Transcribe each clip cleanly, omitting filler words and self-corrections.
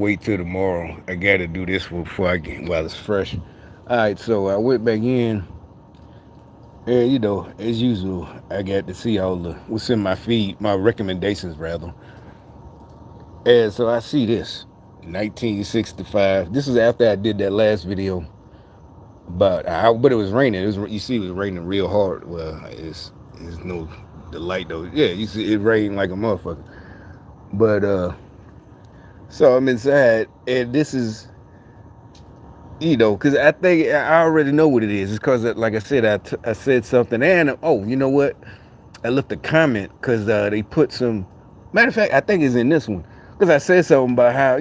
wait till tomorrow. I gotta do this before I get while it's fresh. All right, so I went back in, and as usual, I got to see all the what's in my feed, my recommendations rather. And so I see this, 1965. This is after I did that last video but it was raining. You see, it was raining real hard. Well, it's no the light though. Yeah, you see, it rained like a motherfucker. But so I'm inside, and this is because I think I already know what it is. It's because, like I said, I said something, and oh, you know what? I left a comment because they put some. Matter of fact, I think it's in this one because I said something about how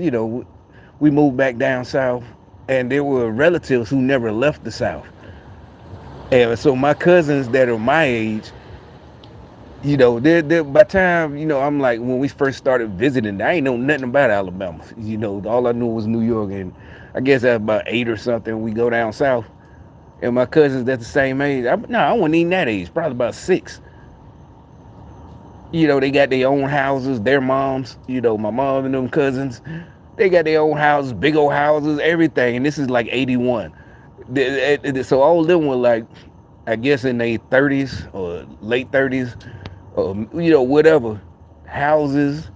we moved back down south, and there were relatives who never left the south. And so my cousins that are my age, they're by the time, I'm like, when we first started visiting, I ain't know nothing about Alabama. All I knew was New York. And I guess at about 8 or something, we go down south. And my cousins that's the same age. I wasn't even that age, probably about 6. They got their own houses, their moms, my mom and them cousins. They got their own houses, big old houses, everything. And this is like 81. So all of them were like, I guess in their 30s or late 30s, or whatever, houses.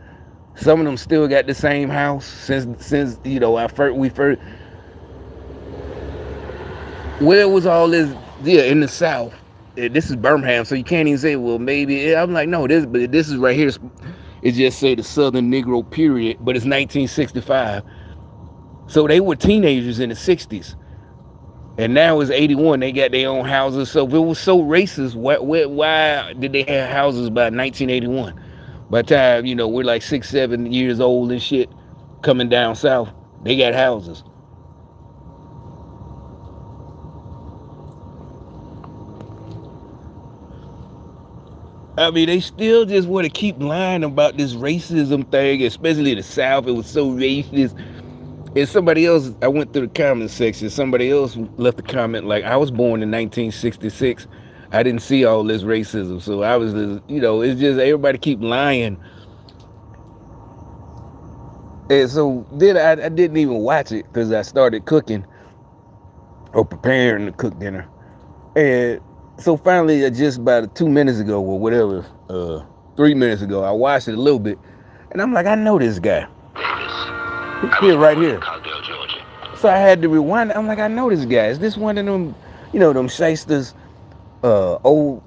Some of them still got the same house since we first. Where was all this? Yeah, in the South. This is Birmingham, so you can't even say, well, maybe. I'm like, no, this is right here. It just say the Southern Negro period, but it's 1965. So they were teenagers in the 60s. And now it's 81. They got their own houses. So if it was so racist, why did they have houses by 1981? By the time, we're like 6, 7 years old and shit, coming down south, they got houses. I mean, they still just want to keep lying about this racism thing, especially the South. It was so racist. And somebody else, I went through the comment section. Somebody else left a comment like, I was born in 1966. I didn't see all this racism. So I was, it's just everybody keep lying. And so then I didn't even watch it because I started cooking or preparing to cook dinner. And so finally, just about 2 minutes ago or whatever, 3 minutes ago, I watched it a little bit. And I'm like, I know this guy. Here, right here. So I had to rewind. I'm like, I know this guy. Is this one of them, them shysters, old,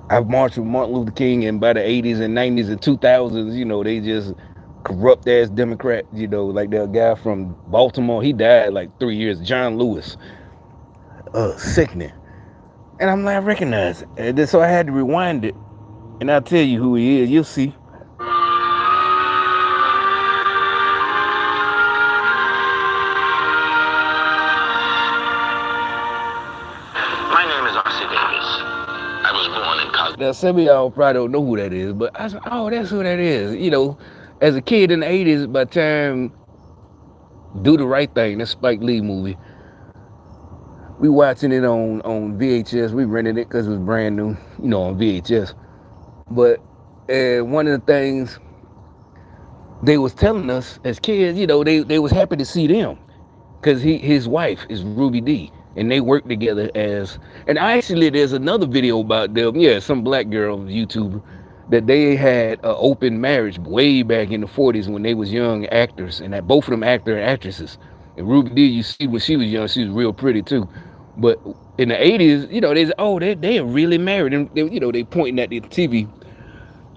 I've marched with Martin Luther King, and by the 80s and 90s and 2000s, they just corrupt ass Democrat, like that guy from Baltimore. He died like 3 years, John Lewis, sickening. And I'm like, I recognize it. And then, so I had to rewind it, and I'll tell you who he is. You'll see. Now, some of y'all probably don't know who that is, but I said, oh, that's who that is. As a kid in the 80s, by the time Do the Right Thing, that Spike Lee movie, we watching it on VHS. We rented it because it was brand new, on VHS. But one of the things they was telling us as kids, they was happy to see them because his wife is Ruby D. And they work together and actually there's another video about them. Yeah, some black girl YouTuber that they had an open marriage way back in the 40s when they was young actors, and that both of them actor and actresses. And Ruby D, you see when she was young, she was real pretty too. But in the 80s, they are really married, and they pointing at the TV.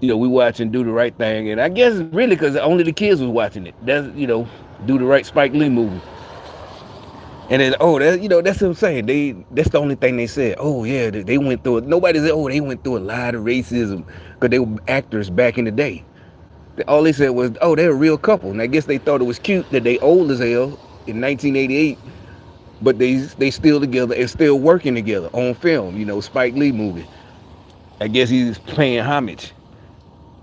We watching Do the Right Thing, and I guess really because only the kids was watching it. That's Do the Right Spike Lee movie. And then, that's what I'm saying. That's the only thing they said. Oh yeah, they went through it. Nobody said, oh, they went through a lot of racism because they were actors back in the day. All they said was, oh, they're a real couple. And I guess they thought it was cute that they old as hell in 1988, but they still together and still working together on film. Spike Lee movie. I guess he's paying homage,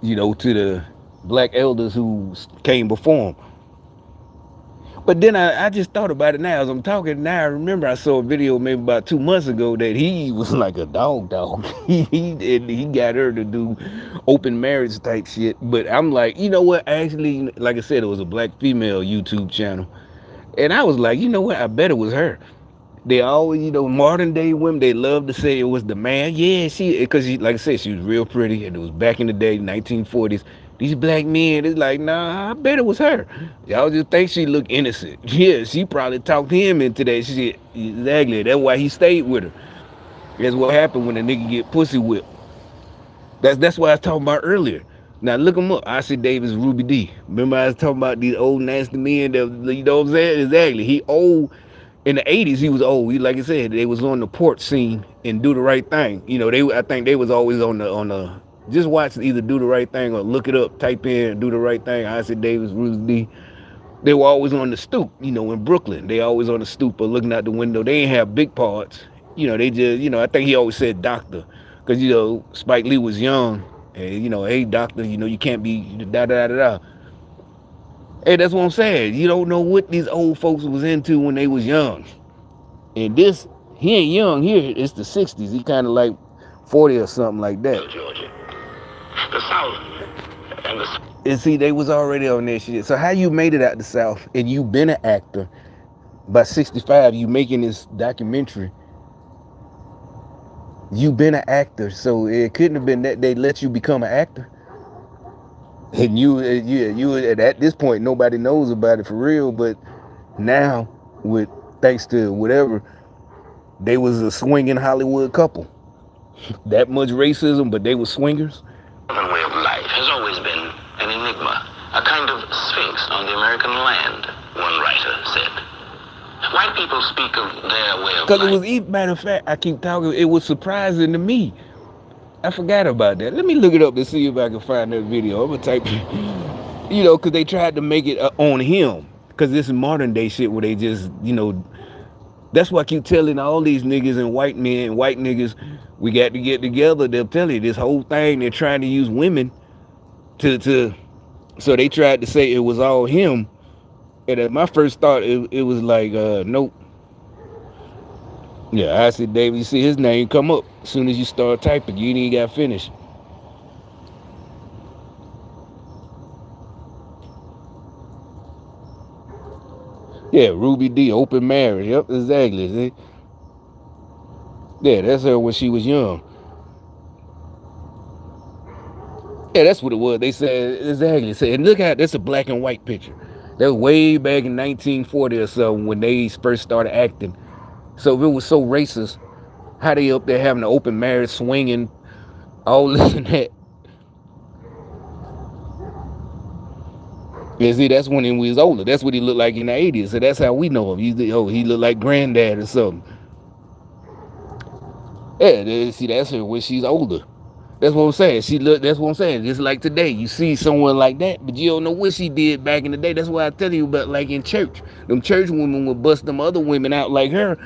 to the black elders who came before him. But then I just thought about it now as I'm talking. Now I remember I saw a video maybe about 2 months ago that he was like a dog. He got her to do open marriage type shit. But I'm like, you know what? Actually, like I said, it was a black female YouTube channel, and I was like, you know what? I bet it was her. They always, modern day women, they love to say it was the man. Yeah, because like I said, she was real pretty, and it was back in the day, 1940s. These black men, it's like, nah, I bet it was her. Y'all just think she looked innocent. Yeah, she probably talked him into that shit. Exactly. That's why he stayed with her. That's what happened when a nigga get pussy whipped. That's what I was talking about earlier. Now look him up. Ossie Davis, Ruby D. Remember I was talking about these old nasty men that, you know what I'm saying? Exactly. He old. In the 80s, he was old. Like I said, they was on the porch scene and Do the Right Thing. I think they was always on the just watch either Do the Right Thing or look it up, type in Do the Right Thing, Ossie Davis, Ruby D. They were always on the stoop, in Brooklyn. They always on the stoop or looking out the window. They ain't have big parts. They just, I think he always said doctor. Because, Spike Lee was young. And, hey, doctor, you can't be da da da da. Hey, that's what I'm saying. You don't know what these old folks was into when they was young. And this, he ain't young here. It's the 60s. He kind of like 40 or something like that. Georgia. The South. And see, they was already on that shit. So how you made it out the South and you been an actor by 65, you making this documentary. You been an actor, so it couldn't have been that they let you become an actor. And you at this point nobody knows about it for real, but now with thanks to whatever, they was a swinging Hollywood couple. That much racism, but they were swingers. Modern way of life has always been an enigma, a kind of sphinx on the American land, one writer said. White people speak of their way of life. Because it was, matter of fact, I keep talking, it was surprising to me. I forgot about that. Let me look it up and see if I can find that video. I'm going to type, because they tried to make it on him. Because this is modern day shit where they just, that's why I keep telling all these niggas and white men, white niggas, we got to get together. They'll tell you this whole thing. They're trying to use women to so they tried to say it was all him. And at my first thought, it was like, nope. Yeah, I said, David, you see his name come up as soon as you start typing. You ain't even got finished. Yeah, Ruby D, open marriage. Yep, exactly. See? Yeah, that's her when she was young. Yeah, that's what it was. They said, exactly. Said, and look at, that's a black and white picture. That was way back in 1940 or so when they first started acting. So if it was so racist, how they up there having an open marriage, swinging, all this and that. Yeah, see, that's when he was older. That's what he looked like in the 80s. So that's how we know him. He looked like granddad or something. Yeah, see, that's her when she's older. That's what I'm saying. That's what I'm saying. Just like today, you see someone like that, but you don't know what she did back in the day. That's why I tell you about, like in church. Them church women would bust them other women out like her.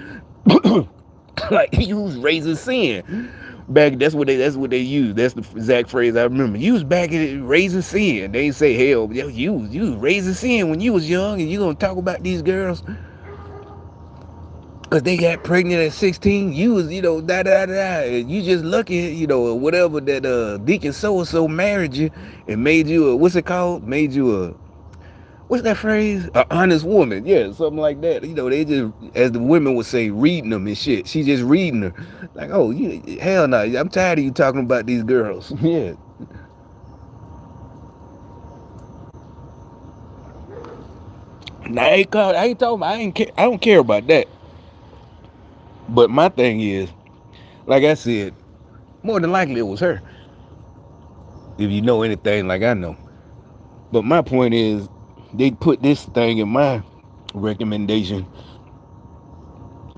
Like, you was raising sin. Back, that's what they use. That's the exact phrase I remember. You was back in raising sin. They say, hell, you was raising sin when you was young, and you gonna talk about these girls because they got pregnant at 16. You was, da da da. You just lucky, or whatever that Deacon so and so married you and made you a, what's it called? Made you a, what's that phrase? An honest woman. Yeah, something like that. They just, as the women would say, reading them and shit. She just reading her. Like, oh, hell no. I'm tired of you talking about these girls. Yeah. Now, I ain't talking about, I don't care about that. But my thing is, like I said, more than likely it was her. If you know anything like I know. But my point is, they put this thing in my recommendation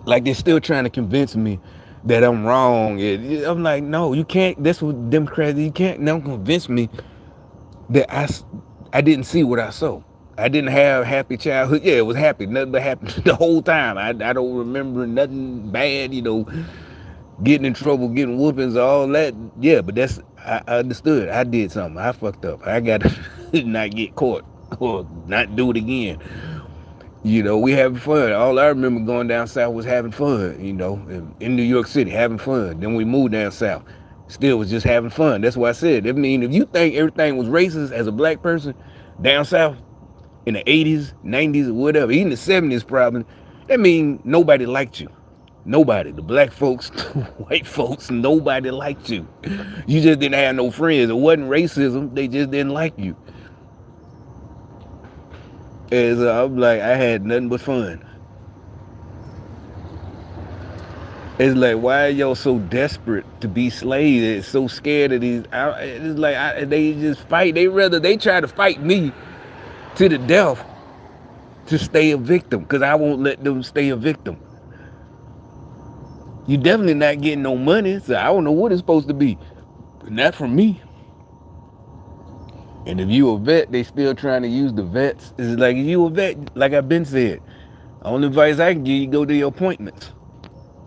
like they're still trying to convince me that I'm wrong. I'm like, no, you can't. That's what Democrats, you can't don't convince me that I didn't see what I saw. I didn't have happy childhood. Yeah, it was happy. Nothing but happy the whole time. I don't remember nothing bad, getting in trouble, getting whoopings, all that. Yeah, but I understood. I did something. I fucked up. I got to not get caught or not do it again. We having fun. All I remember going down south was having fun. In New York City, having fun. Then we moved down south, still was just having fun. That's why I said. I mean, if you think everything was racist as a black person down south in the '80s, '90s, or whatever, even the '70s probably, that mean nobody liked you. Nobody. The black folks, the white folks, nobody liked you. You just didn't have no friends. It wasn't racism. They just didn't like you. And so I'm like, I had nothing but fun. It's like, why are y'all so desperate to be slaves? It's so scared of these. It's like they just fight. They try to fight me to the death to stay a victim because I won't let them stay a victim. You definitely not getting no money, so I don't know what it's supposed to be. Not from me. And if you a vet, they still trying to use the vets. It's like if you a vet, like I've been said, only advice I can give you, go to your appointments.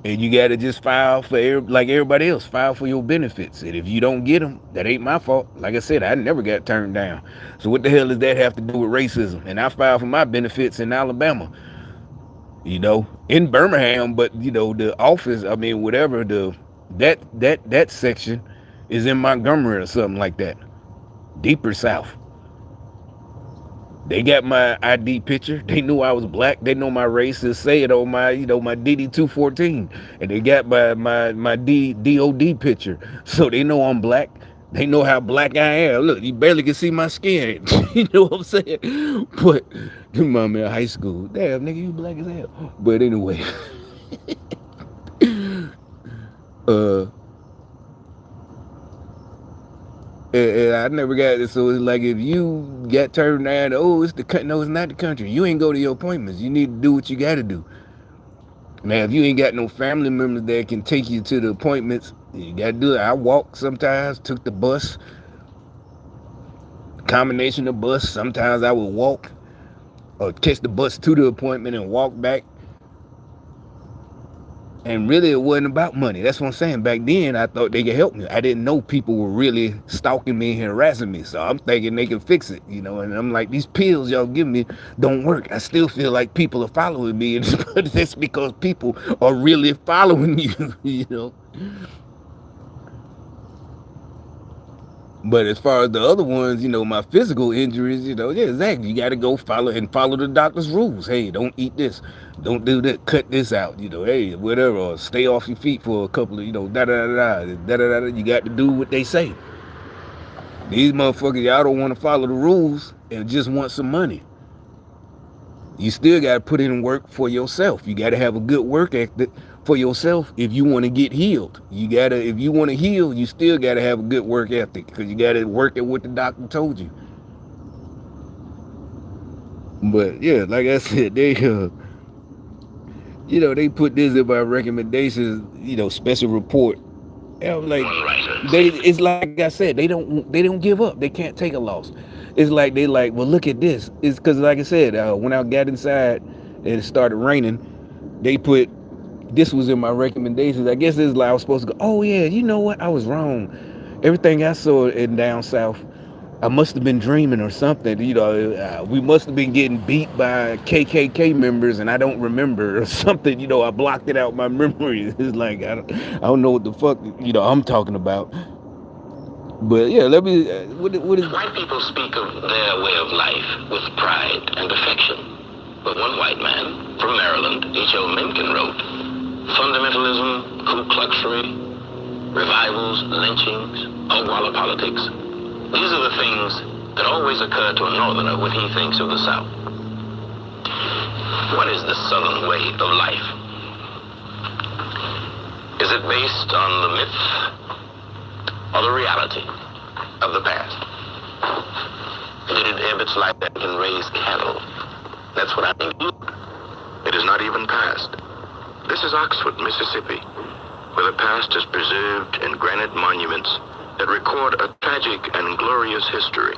And you got to just file for like everybody else, file for your benefits. And if you don't get them, that ain't my fault. Like I said, I never got turned down. So what the hell does that have to do with racism? And I filed for my benefits in Alabama, in Birmingham, but the office, I mean, whatever that section is in Montgomery or something like that, deeper south. They got my ID picture. They knew I was black. They know my race. Is say it on my DD 214, and they got my DOD picture, so they know I'm black. They know how black I am. Look, you barely can see my skin. You know what I'm saying? But come on, man, high school. Damn, nigga, you black as hell. But anyway, uh, and I never got it. So it's like if you got turned down, oh, it's the country. No, it's not the country. You ain't go to your appointments. You need to do what you got to do. Now, if you ain't got no family members that can take you to the appointments, you got to do it. I walk sometimes, took the bus, combination of bus. Sometimes I would walk or catch the bus to the appointment and walk back. And really, it wasn't about money. That's what I'm saying. Back then, I thought they could help me. I didn't know people were really stalking me and harassing me. So I'm thinking they can fix it, And I'm like, these pills y'all give me don't work. I still feel like people are following me. And it's because people are really following you, But as far as the other ones, my physical injuries, yeah, exactly. You got to go follow the doctor's rules. Hey, don't eat this, don't do that, cut this out. Hey, whatever, or stay off your feet for a couple of, da da da da da da da. You got to do what they say. These motherfuckers, y'all don't want to follow the rules and just want some money. You still got to put in work for yourself. You got to have a good work ethic for yourself if you want to get healed. If you want to heal, you still got to have a good work ethic because you got to work at what the doctor told you. But yeah, like I said, they put this in my recommendations, special report. And I'm like, it's like I said, they don't give up. They can't take a loss. It's like they like, well, look at this. It's because, like I said, when I got inside and it started raining, they put this was in my recommendations. I guess it's like I was supposed to go, oh yeah, you know what? I was wrong. Everything I saw in down south, I must have been dreaming or something. We must have been getting beat by KKK members, and I don't remember or something. I blocked it out my memory. It's like I don't know what the fuck I'm talking about. But yeah, let me. What is? White people speak of their way of life with pride and affection. But one white man from Maryland, H.L. Mencken, wrote, "Fundamentalism, Ku Kluxery, revivals, lynchings, Ogwalla politics. These are the things that always occur to a northerner when he thinks of the South. What is the Southern way of life? Is it based on the myth or the reality of the past? Did it ebb its life that can raise cattle? That's what I mean. It is not even past. This is Oxford, Mississippi, where the past is preserved in granite monuments that record a tragic and glorious history.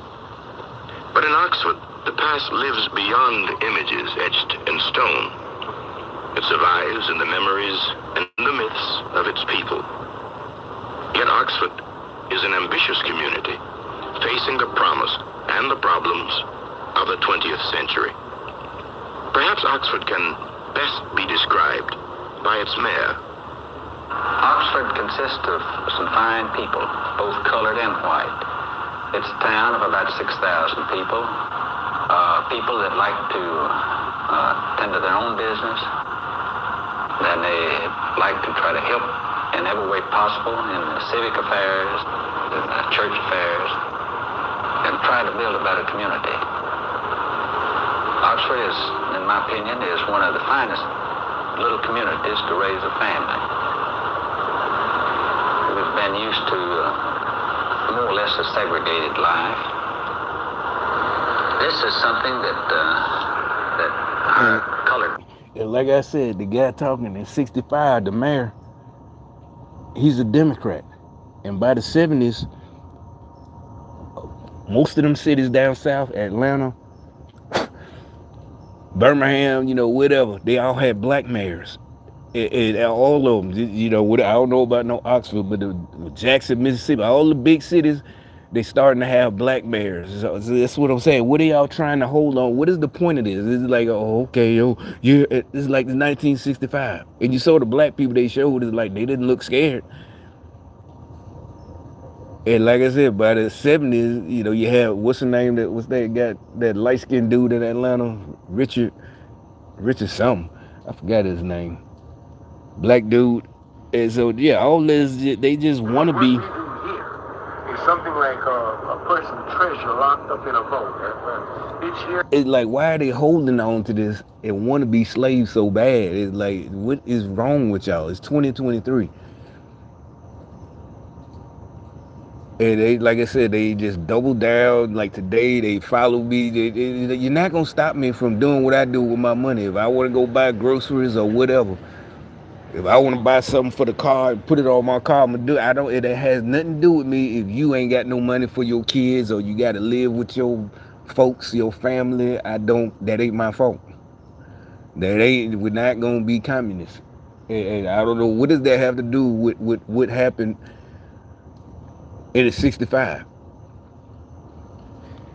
But in Oxford, the past lives beyond images etched in stone. It survives in the memories and the myths of its people. Yet Oxford is an ambitious community, facing the promise and the problems of the 20th century. Perhaps Oxford can best be described by its mayor. Oxford consists of some fine people, both colored and white. It's a town of about 6,000 people. People that like to tend to their own business, and they like to try to help in every way possible in the civic affairs, in the church affairs, and try to build a better community. Oxford is, in my opinion, is one of the finest little communities to raise a family. We've been used to more or less a segregated life. This is something that our colored. And like I said, the guy talking in 65, the mayor, he's a Democrat. And by the 70s, most of them cities down south, Atlanta, Birmingham, whatever, they all had black mayors. And all of them, I don't know about no Oxford, but Jackson, Mississippi, all the big cities, they starting to have black mayors. So that's what I'm saying. What are y'all trying to hold on? What is the point of this? It's like, oh, okay, yeah, it's like 1965. And you saw the black people they showed, it's like they didn't look scared. And like I said, by the 70s, you have, what's the name, what's that guy, that light-skinned dude in Atlanta, Richard something. I forgot his name. Black dude. And so, yeah, all this, they just want to be. It's something like a person's treasure locked up in a vault. Each year. It's like, why are they holding on to this and want to be slaves so bad? It's like, what is wrong with y'all? It's 2023. And they, like I said, they just double down. Like today, they follow me. You're not going to stop me from doing what I do with my money. If I want to go buy groceries or whatever, if I want to buy something for the car and put it on my car, I'm gonna do it. It has nothing to do with me if you ain't got no money for your kids or you got to live with your folks, your family. That ain't my fault. We're not going to be communists. And I don't know, what does that have to do with what happened in the 65?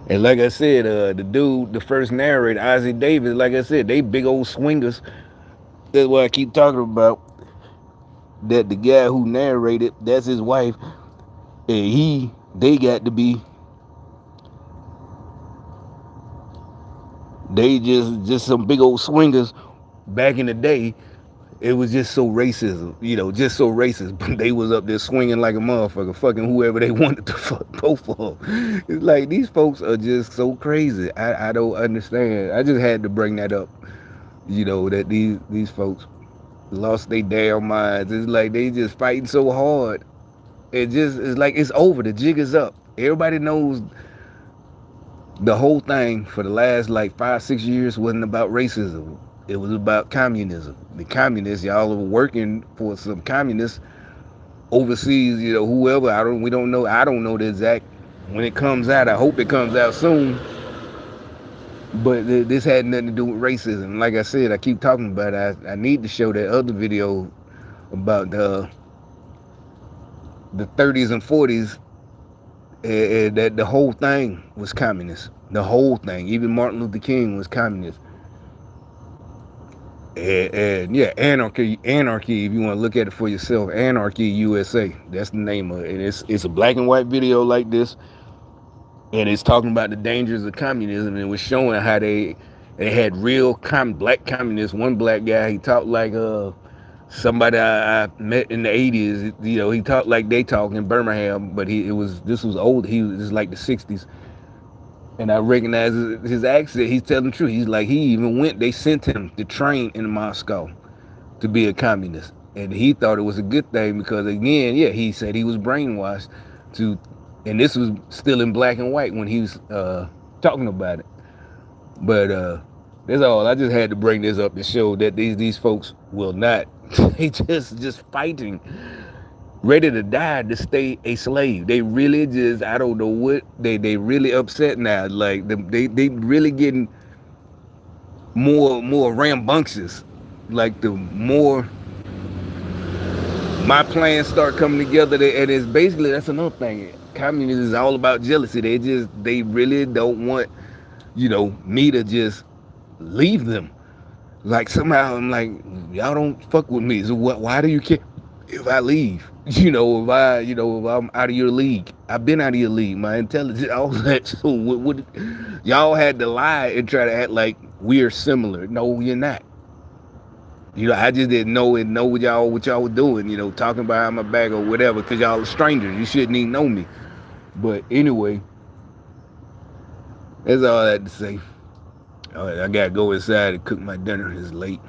And like I said, the dude, the first narrator, Isaac Davis, like I said, they big old swingers. That's what I keep talking about. That the guy who narrated, that's his wife, and they got to be, they just some big old swingers. Back in the day, it was just so racism, just so racist. But they was up there swinging like a motherfucker, fucking whoever they wanted to fuck both of them. It's like, these folks are just so crazy. I don't understand. I just had to bring that up, that these folks lost their damn minds. It's like they just fighting so hard. It's like it's over. The jig is up. Everybody knows the whole thing for the last like 5-6 years wasn't about racism. It was about communism. The communists, y'all are working for some communists overseas, whoever. We don't know. I don't know the exact when it comes out. I hope it comes out soon. But this had nothing to do with racism. Like I said, I keep talking about it. I need to show that other video about the 30s and 40s, and that the whole thing was communist. The whole thing. Even Martin Luther King was communist. And yeah, anarchy. If you want to look at it for yourself, Anarchy USA. That's the name of it. And it's a black and white video like this. And it's talking about the dangers of communism, and it was showing how they had real black communists. One black guy, he talked like somebody I met in the 80s. He talked like they talk in Birmingham, but this was old. This was like the 60s, and I recognize his accent. He's telling the truth. He's like, they sent him to train in Moscow to be a communist, and he thought it was a good thing because, again, yeah, he said he was brainwashed to. And this was still in black and white when he was talking about it. But that's all. I just had to bring this up to show that these folks will not. They just fighting, ready to die to stay a slave. They really just, I don't know what, they really upset now. Like they really getting more rambunctious. Like the more my plans start coming together, and it's basically, that's another thing. Communism is all about jealousy. They really don't want, me to just leave them. Like somehow I'm like, y'all don't fuck with me. So what? Why do you care if I leave? If I'm out of your league. I've been out of your league. My intelligence, all that. So what? Y'all had to lie and try to act like we're similar. No, you're not. I just didn't know what y'all were doing. Talking behind my back or whatever, because y'all are strangers. You shouldn't even know me. But anyway, that's all I had to say. All right, I gotta go inside and cook my dinner. It's late.